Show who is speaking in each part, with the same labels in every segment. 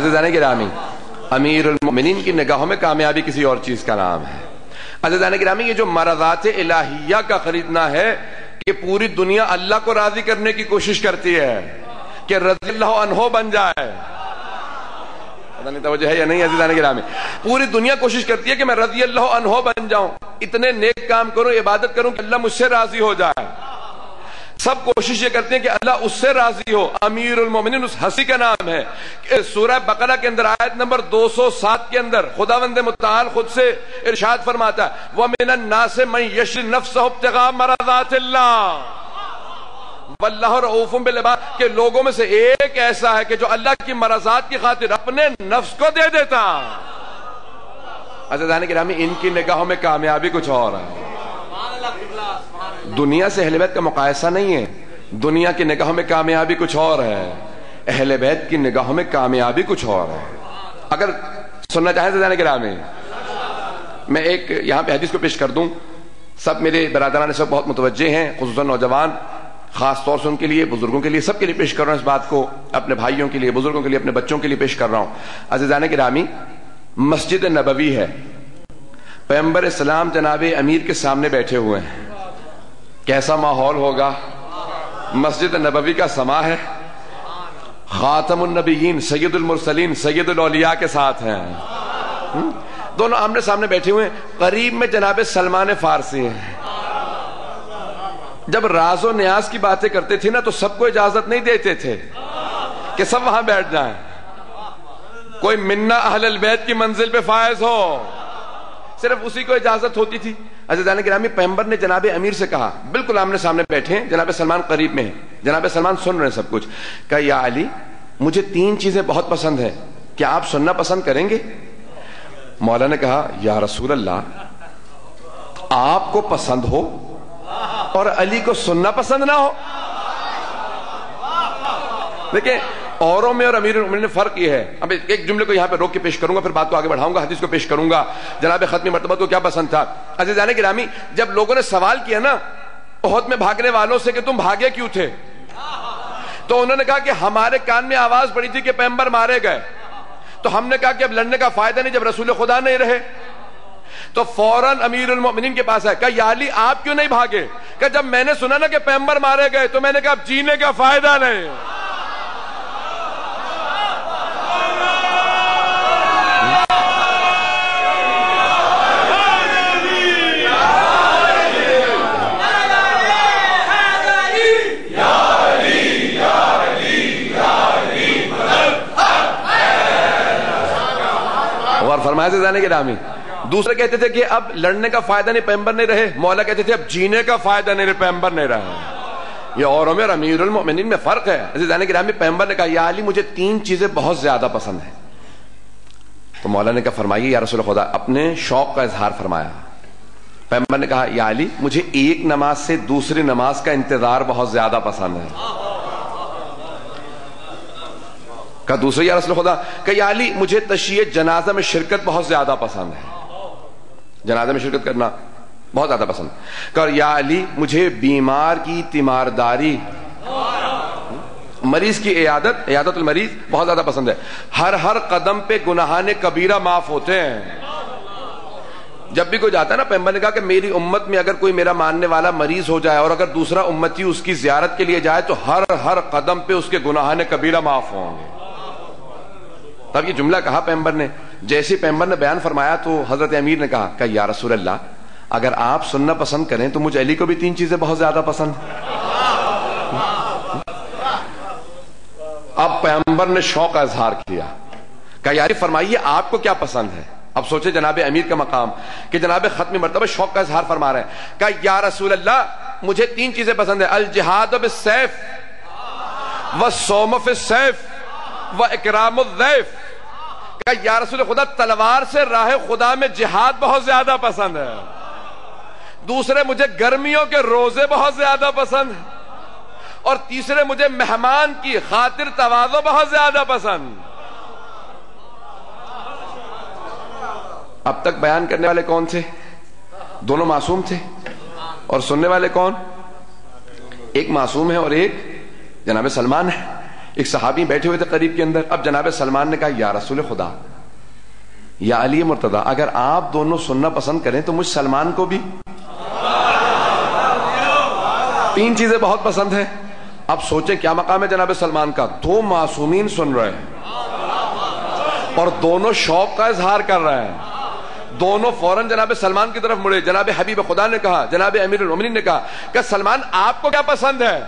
Speaker 1: عزیزان گرامی، امیر المومنین کی نگاہوں میں کامیابی کسی اور چیز کا نام ہے۔ عزیزان گرامی، یہ جو مرضات الہیہ کا خریدنا ہے کہ پوری دنیا اللہ کو راضی کرنے کی کوشش کرتی ہے کہ رضی اللہ عنہ بن جائے، پتہ نہیں توجہ ہے یا نہیں عزیزان گرامی، پوری دنیا کوشش کرتی ہے کہ میں رضی اللہ عنہ بن جاؤں، اتنے نیک کام کروں، عبادت کروں کہ اللہ مجھ سے راضی ہو جائے۔ سب کوشش یہ کرتے ہیں کہ اللہ اس سے راضی ہو۔ امیر المومنین اس ہستی کا نام ہے کہ سورہ بقرہ کے اندر آیت نمبر 207 کے اندر خداوند متعال خود سے ارشاد فرماتا ہے وَمِنَ النَّاسِ مَن يَشْرِي نَفْسَهُ ابْتِغَاءَ مَرْضَاتِ اللَّهِ وَاللَّهُ رَءُوفٌ بِالْعِبَادِ، کہ لوگوں میں سے ایک ایسا ہے کہ جو اللہ کی مرضات کی خاطر اپنے نفس کو دے دیتا۔ عزیزان گرامی، ان کی نگاہوں میں کامیابی کچھ اور ہے۔ دنیا سے اہل بیت کا مقایسہ نہیں ہے، دنیا کی نگاہوں میں کامیابی کچھ اور ہے، اہل بیت کی نگاہوں میں کامیابی کچھ اور ہے۔ اگر سننا چاہیں عزیزان گرامی، میں ایک یہاں پہ حدیث کو پیش کر دوں، سب میرے برادران سب بہت متوجہ ہیں، خصوصاً نوجوان، خاص طور سے ان کے لیے، بزرگوں کے لیے، سب کے لیے پیش کر رہا ہوں اس بات کو، اپنے بھائیوں کے لیے، بزرگوں کے لیے، اپنے بچوں کے لیے پیش کر رہا ہوں۔ عزیزان گرامی، مسجد نبوی ہے، پیغمبر اسلام جناب امیر کے سامنے بیٹھے ہوئے ہیں، کیسا ماحول ہوگا؟ مسجد نبوی کا سما ہے، خاتم النبیین، سید المرسلین، سید الاولیاء کے ساتھ ہیں، دونوں آمنے سامنے بیٹھے ہوئے ہیں۔ قریب میں جناب سلمان فارسی ہیں۔ جب راز و نیاز کی باتیں کرتے تھے نا تو سب کو اجازت نہیں دیتے تھے کہ سب وہاں بیٹھ جائیں، کوئی منا اہل البیت کی منزل پہ فائز ہو، صرف اسی کو اجازت ہوتی تھی۔ عزیزان گرامی، پیغمبر نے جناب امیر سے کہا، بالکل آمنے سامنے بیٹھے ہیں، جناب سلمان قریب میں ہیں، جناب سلمان سن رہے ہیں سب کچھ، کہا یا علی مجھے 3 چیزیں بہت پسند ہیں، کیا آپ سننا پسند کریں گے؟ مولا نے کہا یا رسول اللہ، آپ کو پسند ہو اور علی کو سننا پسند نہ ہو؟ دیکھیں، اوروں میں اور امیر المومنین میں فرق یہ ہے۔ اب ایک جملے کو یہاں پہ روک کے پیش کروں گا، پھر بات کو آگے بڑھاؤں گا، حدیث کو پیش کروں گا، جناب ختمی مرتبہ کو کیا پسند تھا۔ عزیزان گرامی، جب لوگوں نے سوال کیا نا احد میں بھاگنے والوں سے کہ تم بھاگے کیوں تھے، تو انہوں نے کہا کہ ہمارے کان میں آواز پڑی تھی کہ پیغمبر مارے گئے، تو ہم نے کہا کہ اب لڑنے کا فائدہ نہیں جب رسول خدا نہیں رہے، تو فوراً امیر المومنین کے پاس ہے، کہا یا علی آپ کیوں نہیں بھاگے؟ کہ جب میں نے سنا نا کہ پیغمبر مارے گئے تو میں نے کہا اب جینے کا فائدہ نہیں۔ اور فرمایا عزیزان گرامی، دوسرے کہتے تھے کہ اب لڑنے کا فائدہ نہیں، پیغمبر نہیں رہے، مولا کہتے تھے اب جینے کا فائدہ نہیں، پیغمبر نہیں رہا۔ یہ اوروں میں اور امیر المومنین میں فرق ہے۔ عزیزان گرامی، پیغمبر نے کہا یا علی مجھے 3 چیزیں بہت زیادہ پسند ہیں، تو مولا نے کہا فرمائیے یا رسول خدا، اپنے شوق کا اظہار فرمایا۔ پیغمبر نے کہا یا علی مجھے ایک نماز سے دوسری نماز کا انتظار بہت زیادہ پسند ہے۔ کہا دوسرے یا رسول خدا، کہ یا علی مجھے تشییع جنازہ میں شرکت بہت زیادہ پسند ہے، جنازہ میں شرکت کرنا بہت زیادہ پسند۔ کہا یا علی مجھے بیمار کی تیمارداری، مریض کی عیادت المریض بہت زیادہ پسند ہے، ہر قدم پہ گناہان کبیرہ معاف ہوتے ہیں۔ جب بھی کوئی جاتا ہے نا، پیغمبر نے کہا کہ میری امت میں اگر کوئی میرا ماننے والا مریض ہو جائے اور اگر دوسرا امتی اس کی زیارت کے لیے جائے تو ہر قدم پہ اس کے گناہان کبیرہ معاف ہوں گے۔ تب یہ جملہ کہا پیغمبر نے، جیسے پیغمبر نے بیان فرمایا تو حضرت امیر نے کہا کہ یا رسول اللہ اگر آپ سننا پسند کریں تو مجھے علی کو بھی 3 چیزیں بہت زیادہ پسند۔ اب پیغمبر نے شوق کا اظہار کیا کہ یا علی فرمائیے آپ کو کیا پسند ہے۔ اب سوچے جناب امیر کا مقام کہ جناب ختمی مرتبہ شوق کا اظہار فرما رہے ہیں کہ یا رسول اللہ مجھے 3 چیزیں پسند ہیں، الجہاد بالسیف والصوم فی السیف واکرام الضیف۔ کہ یا رسول خدا تلوار سے راہ خدا میں جہاد بہت زیادہ پسند ہے، دوسرے مجھے گرمیوں کے روزے بہت زیادہ پسند ہیں، اور تیسرے مجھے مہمان کی خاطر تواضع بہت زیادہ پسند۔ اب تک بیان کرنے والے کون تھے؟ دونوں معصوم تھے، اور سننے والے کون؟ ایک معصوم ہے اور ایک جناب سلمان ہے۔ ایک صحابی بیٹھے ہوئے تھے قریب کے اندر. اب جناب سلمان نے کہا یا رسول خدا یا علی مرتضی اگر آپ دونوں سننا پسند کریں تو مجھ سلمان کو بھی تین چیزیں بہت پسند ہیں. اب سوچیں کیا مقام ہے جناب سلمان کا. دو معصومین سن رہے ہیں اور دونوں شوق کا اظہار کر رہے ہیں. دونوں فوراً جناب سلمان کی طرف مڑے. جناب حبیب خدا نے کہا, جناب امیر المومنین نے کہا کہ سلمان آپ کو کیا پسند ہے؟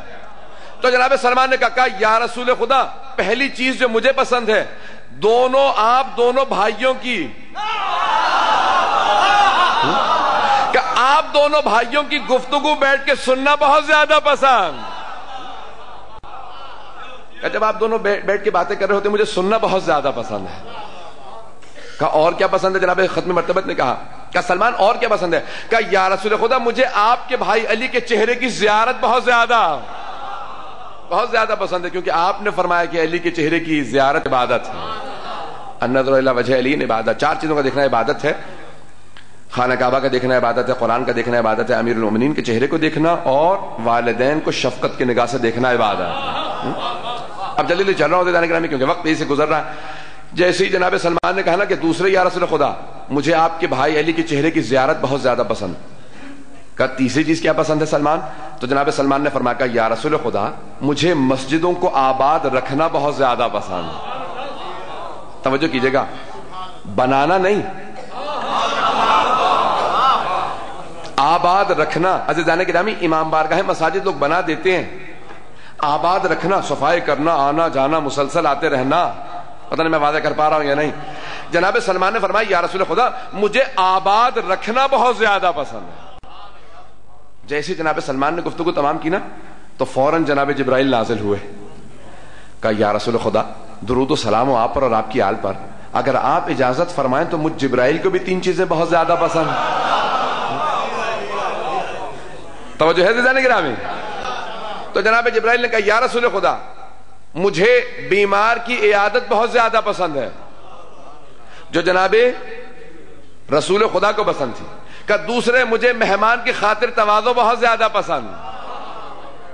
Speaker 1: تو جناب سلمان نے کہا یا رسول خدا پہلی چیز جو مجھے پسند ہے دونوں آپ دونوں بھائیوں کی کہ آپ دونوں بھائیوں کی گفتگو بیٹھ کے سننا بہت زیادہ پسند. جب آپ دونوں بیٹھ کے باتیں کر رہے ہوتے مجھے سننا بہت زیادہ پسند ہے. کہا اور کیا پسند ہے؟ جناب ختم مرتبت نے کہا کہ سلمان اور کیا پسند ہے؟ کہا یا رسول خدا مجھے آپ کے بھائی علی کے چہرے کی زیارت بہت زیادہ پسند ہے, کیونکہ آپ نے فرمایا کہ علی کے چہرے کی زیارت عبادت ہے. النظر الی وجہ علی عبادت. چار چیزوں کا دیکھنا عبادت ہے. خانہ کعبہ کا دیکھنا عبادت ہے, قرآن کا دیکھنا عبادت ہے, امیر المومنین کے چہرے کو دیکھنا اور والدین کو شفقت کی نگاہ سے دیکھنا عبادت ہے. اب جلدی چل رہا ہوں دیدان گرامی کیونکہ وقت یہی سے گزر رہا ہے. جیسے ہی جناب سلمان نے کہا نا کہ دوسرے یا رسول خدا مجھے آپ کے بھائی علی کے چہرے کی زیارت بہت زیادہ پسند. کہا تیسری چیز کیا پسند ہے سلمان؟ تو جناب سلمان نے فرمایا کہ یا رسول خدا مجھے مسجدوں کو آباد رکھنا بہت زیادہ پسند. توجہ کیجئے گا, بنانا نہیں, آباد رکھنا. عزیزان گرامی امام بارگاہ مساجد لوگ بنا دیتے ہیں, آباد رکھنا, صفائی کرنا, آنا جانا مسلسل آتے رہنا. پتہ نہیں میں واضح کر پا رہا ہوں یا نہیں. جناب سلمان نے فرمایا یا رسول خدا مجھے آباد رکھنا بہت زیادہ پسند ہے. جیسے جناب سلمان نے گفتگو تمام کی نا تو فوراً جناب جبرائیل نازل ہوئے. کہا یا رسول خدا درود و سلام ہو آپ پر اور آپ کی آل پر, اگر آپ اجازت فرمائیں تو مجھ جبرائیل کو بھی تین چیزیں بہت زیادہ پسند. توجہ ہے عزیزان گرامی. تو جناب جبرائیل نے کہا یا رسول خدا مجھے بیمار کی عیادت بہت زیادہ پسند ہے, جو جناب رسول خدا کو پسند تھی. کہ دوسرے مجھے مہمان کی خاطر تواضع بہت زیادہ پسند,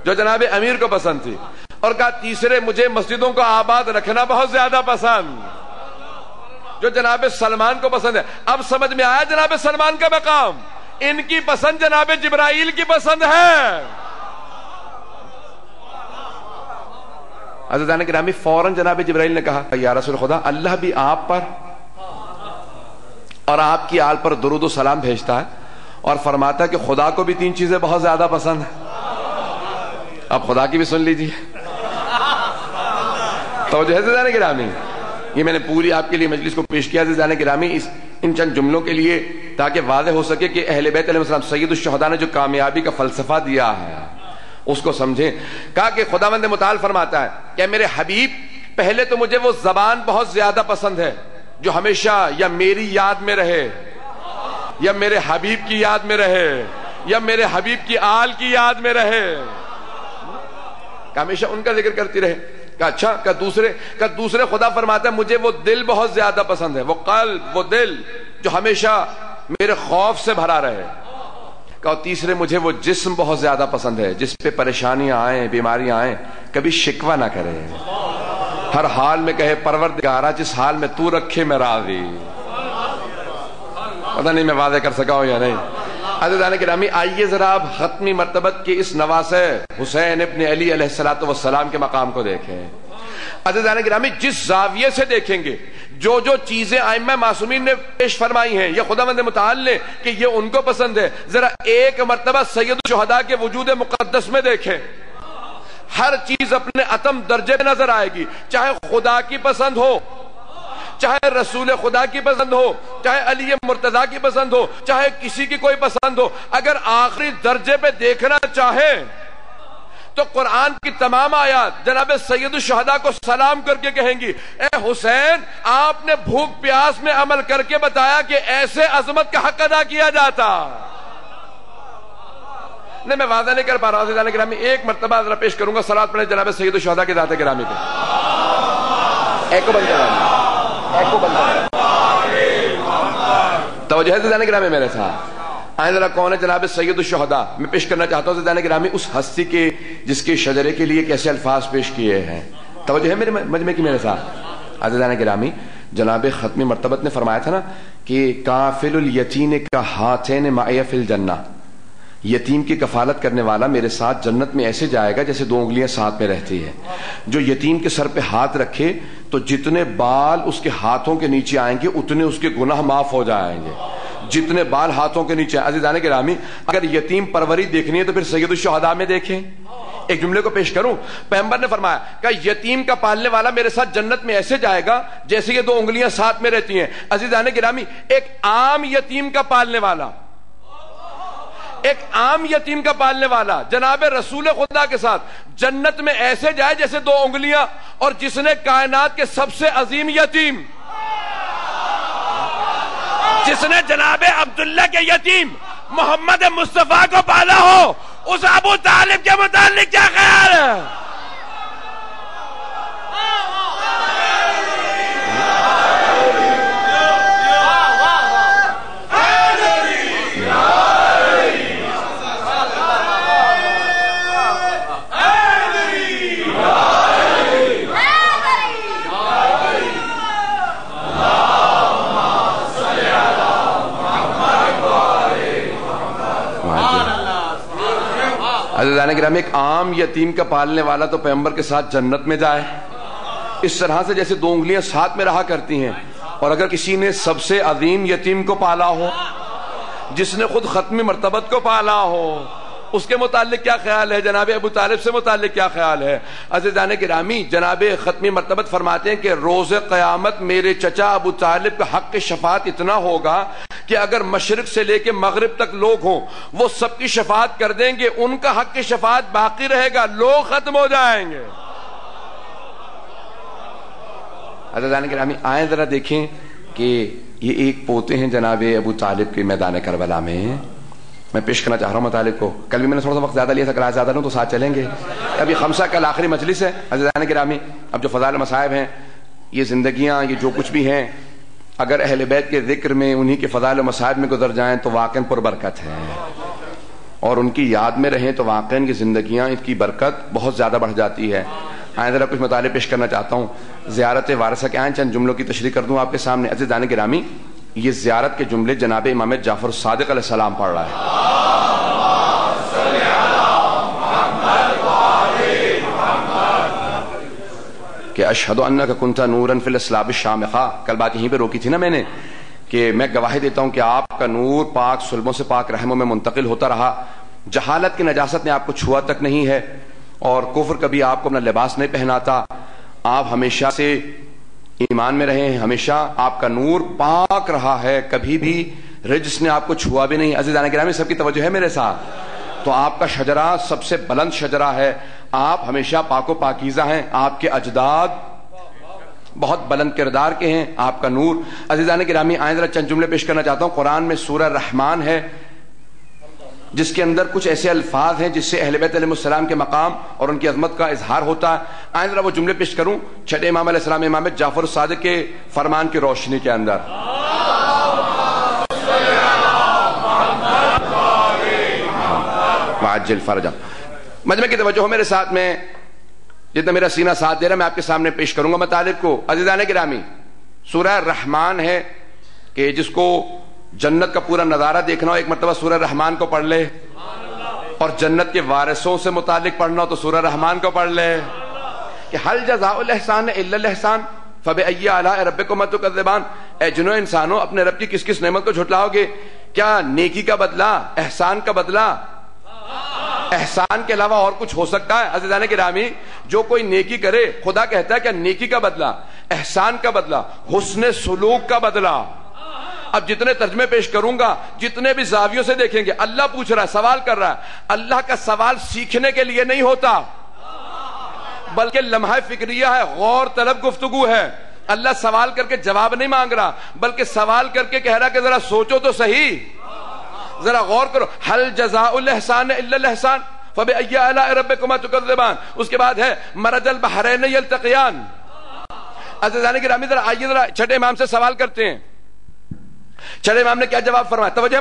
Speaker 1: جو جناب امیر کو پسند تھی. اور کہا تیسرے مجھے مسجدوں کو آباد رکھنا بہت زیادہ پسند, جو جناب سلمان کو پسند ہے. اب سمجھ میں آیا جناب سلمان کا مقام. ان کی پسند جناب جبرائیل کی پسند ہے. عزیزان گرامی فوراً جناب جبرائیل نے کہا یا رسول خدا اللہ بھی آپ پر اور آپ کی آل پر درود و سلام بھیجتا ہے اور فرماتا ہے کہ خدا کو بھی تین چیزیں بہت زیادہ پسند ہیں. اب خدا کی بھی سن لیجیے. تو جو ہے عزیزان گرامی یہ میں نے پوری آپ کے لیے مجلس کو پیش کیا عزیزان گرامی ان چند جملوں کے لیے تاکہ واضح ہو سکے کہ اہل بیت علیہ السلام سید الشہداء نے جو کامیابی کا فلسفہ دیا ہے اس کو سمجھیں. کہا کہ خداوند متعال فرماتا ہے کہ میرے حبیب پہلے تو مجھے وہ زبان بہت زیادہ پسند ہے جو ہمیشہ یا میری یاد میں رہے یا میرے حبیب کی یاد میں رہے یا میرے حبیب کی آل کی یاد میں رہے, کہ ہمیشہ ان کا ذکر کرتی رہے. کہ اچھا کہ دوسرے خدا فرماتا ہے مجھے وہ دل بہت زیادہ پسند ہے, وہ قلب وہ دل جو ہمیشہ میرے خوف سے بھرا رہے. اور تیسرے مجھے وہ جسم بہت زیادہ پسند ہے جس پہ پریشانیاں آئیں بیماریاں آئیں کبھی شکوہ نہ کرے, ہر حال میں کہے پروردگارا جس حال میں تو رکھے میں راضی. پتہ نہیں میں واضح کر سکا ہوں یا نہیں. عزیزان گرامی آئیے ذرا آپ ختمی مرتبت کی اس نواسہ حسین ابن علی علیہ الصلوۃ والسلام کے مقام کو دیکھیں. عزیزان گرامی جس زاویے سے دیکھیں گے جو چیزیں ائمہ معصومین نے پیش فرمائی ہیں یا خداوند متعال نے کہ یہ ان کو پسند ہے, ذرا ایک مرتبہ سید الشہداء کے وجود مقدس میں دیکھیں. ہر چیز اپنے اتم درجے میں نظر آئے گی, چاہے خدا کی پسند ہو, چاہے رسول خدا کی پسند ہو, چاہے علی مرتضیٰ کی پسند ہو, چاہے کسی کی کوئی پسند ہو. اگر آخری درجے پہ دیکھنا چاہے تو قرآن کی تمام آیات جناب سید الشہداء کو سلام کر کے کہیں گی اے حسین آپ نے بھوک پیاس میں عمل کر کے بتایا کہ ایسے عظمت کا حق ادا کیا جاتا. نہیں میں واضح نہیں کر پا رہا ہوں گرامی, ایک مرتبہ ذرا پیش کروں گا صلوات پڑھیں جناب سید الشہداء کے ذات گرامی پہ. ایکو بند توجہ ہے گرامی میرے ساتھ. آئیں ذرا کون ہے جناب سید الشہداء. میں پیش کرنا چاہتا ہوں زیدان گرامی اس ہستی کے جس کے شجرے کے لیے کیسے الفاظ پیش کیے ہیں. توجہ ہے میرے مجمع کی میرے ساتھ؟ عزیزان گرامی، جناب ختمی مرتبت نے فرمایا تھا نا کہ کافل الیتیم کا ہاتھین معی فی الجنہ، یتیم کی کفالت کرنے والا میرے ساتھ جنت میں ایسے جائے گا جیسے 2 انگلیاں ساتھ میں رہتی ہے۔ جو یتیم کے سر پہ ہاتھ رکھے تو جتنے بال اس کے ہاتھوں کے نیچے آئیں گے اتنے اس کے گناہ معاف ہو جائیں گے، جتنے بال ہاتھوں کے نیچے۔ عزیزان گرامی، اگر یتیم پروری دیکھنی ہے تو پھر سید الشہداء میں دیکھیں۔ ایک جملے کو پیش کروں، پیغمبر نے فرمایا کہ یتیم کا پالنے والا میرے ساتھ جنت میں ایسے جائے گا جیسے یہ 2 انگلیاں ساتھ میں رہتی ہیں۔ عزیزان گرامی، ایک عام یتیم کا پالنے والا، ایک عام یتیم کا پالنے والا جناب رسول خدا کے ساتھ جنت میں ایسے جائے جیسے 2 انگلیاں، اور جس نے کائنات کے سب سے عظیم یتیم، جس نے جناب عبداللہ کے یتیم محمد مصطفیٰ کو پالا ہو، اس ابو طالب کے متعلق کیا خیال ہے؟ عزیزان گرامی، ایک عام یتیم کا پالنے والا تو پیغمبر کے ساتھ جنت میں جائے، اس طرح سے جیسے 2 انگلیاں ساتھ میں رہا کرتی ہیں۔ اور اگر کسی نے سب سے عظیم یتیم کو پالا ہو، جس نے خود ختمی مرتبت کو پالا ہو، اس کے متعلق کیا خیال ہے؟ جناب ابو طالب سے متعلق کیا خیال ہے؟ عزیزان گرامی، جناب ختمی مرتبت فرماتے ہیں کہ روز قیامت میرے چچا ابو طالب کا حق شفاعت اتنا ہوگا کہ اگر مشرق سے لے کے مغرب تک لوگ ہوں وہ سب کی شفاعت کر دیں گے، ان کا حق کی شفاعت باقی رہے گا، لوگ ختم ہو جائیں گے۔ عزیزان گرامی، آئیں ذرا دیکھیں کہ یہ ایک پوتے ہیں جناب ابو طالب کے میدان کربلا میں پیش کرنا چاہ رہا ہوں مطالب کو۔ کل بھی میں نے تھوڑا سا وقت زیادہ لیا تھا، کلاس زیادہ لوں تو ساتھ چلیں گے۔ ابھی خمسہ کل آخری مجلس ہے عزیزان گرامی۔ اب جو فضائل مصائب ہیں، یہ زندگیاں، یہ جو کچھ بھی ہیں، اگر اہل بیت کے ذکر میں انہی کے فضائل و مصائب میں گزر جائیں تو واقعاً پر برکت ہے، اور ان کی یاد میں رہیں تو واقعاً کی زندگیاں، ان کی برکت بہت زیادہ بڑھ جاتی ہے۔ آئیں ذرا کچھ مطالب پیش کرنا چاہتا ہوں زیارت وارثہ کے، آئیں چند جملوں کی تشریح کر دوں آپ کے سامنے۔ عزیزان گرامی، یہ زیارت کے جملے جناب امام جعفر الصادق علیہ السلام پڑھ رہا ہے۔ کہ اشہد انک کنت نورا فی الاسلاب الشامخہ، کل بات یہیں پہ روکی تھی نا میں نے، کہ میں گواہی دیتا ہوں کہ آپ کا نور پاک صلبوں سے پاک رحموں میں منتقل ہوتا رہا، جہالت کی نجاست نے آپ کو چھوا تک نہیں ہے، اور کفر کبھی آپ کو اپنا لباس نہیں پہناتا، آپ ہمیشہ سے ایمان میں رہے ہیں، ہمیشہ آپ کا نور پاک رہا ہے، کبھی بھی رجس نے آپ کو چھوا بھی نہیں۔ عزیزان گرامی، سب کی توجہ ہے میرے ساتھ؟ تو آپ کا شجرہ سب سے بلند شجرہ ہے، آپ ہمیشہ پاک و پاکیزہ ہیں، آپ کے اجداد بہت بلند کردار کے ہیں، آپ کا نور۔ عزیزان گرامی، آئیں ذرا چند جملے پیش کرنا چاہتا ہوں۔ قرآن میں سورہ رحمان ہے جس کے اندر کچھ ایسے الفاظ ہیں جس سے اہل بیت علیہ السلام کے مقام اور ان کی عظمت کا اظہار ہوتا ہے۔ آئیں ذرا وہ جملے پیش کروں چھٹے امام علیہ السلام امام جعفر الصادق کے فرمان کی روشنی کے اندر۔ وعجل فرجہ۔ مجمع کی توجہ ہو میرے ساتھ، میں جتنا میرا سینہ ساتھ دے رہا میں آپ کے سامنے پیش کروں گا مطالب کو۔ عزیزان گرامی، سورہ رحمان ہے کہ جس کو جنت کا پورا نظارہ دیکھنا ہو ایک مرتبہ سورہ رحمان کو پڑھ لے، اور جنت کے وارثوں سے متعلق پڑھنا ہو تو سورہ رحمان کو پڑھ لے کہ حل جزاء الاحسان الا الاحسان فبأي آلاء ربكما تكذبان۔ اے جنو انسانوں، اپنے رب کی کس کس نعمت کو جھٹلاؤ گے؟ کیا نیکی کا بدلہ، احسان کا بدلہ احسان کے علاوہ اور کچھ ہو سکتا ہے؟ عزیزان گرامی، جو کوئی نیکی کرے، خدا کہتا ہے کہ نیکی کا بدلہ، احسان کا بدلہ، حسن سلوک کا بدلہ۔ اب جتنے ترجمے پیش کروں گا، جتنے بھی زاویوں سے دیکھیں گے، اللہ پوچھ رہا ہے، سوال کر رہا ہے۔ اللہ کا سوال سیکھنے کے لیے نہیں ہوتا، بلکہ لمحہ فکریہ ہے، غور طلب گفتگو ہے۔ اللہ سوال کر کے جواب نہیں مانگ رہا، بلکہ سوال کر کے کہہ رہا کہ ذرا سوچو تو صحیح، ذرا غور کرو۔ حل جزاء الاحسان الا الاحسان فبأي آلاء ربكما تكذبان۔ اس کے بعد ہے مرج البحرین یلتقیان۔ عزیزان گرامی، ذرا آئیے ذرا چھٹے امام سے سوال کرتے ہیں، چھٹے امام نے کیا جواب فرمایا؟ توجہ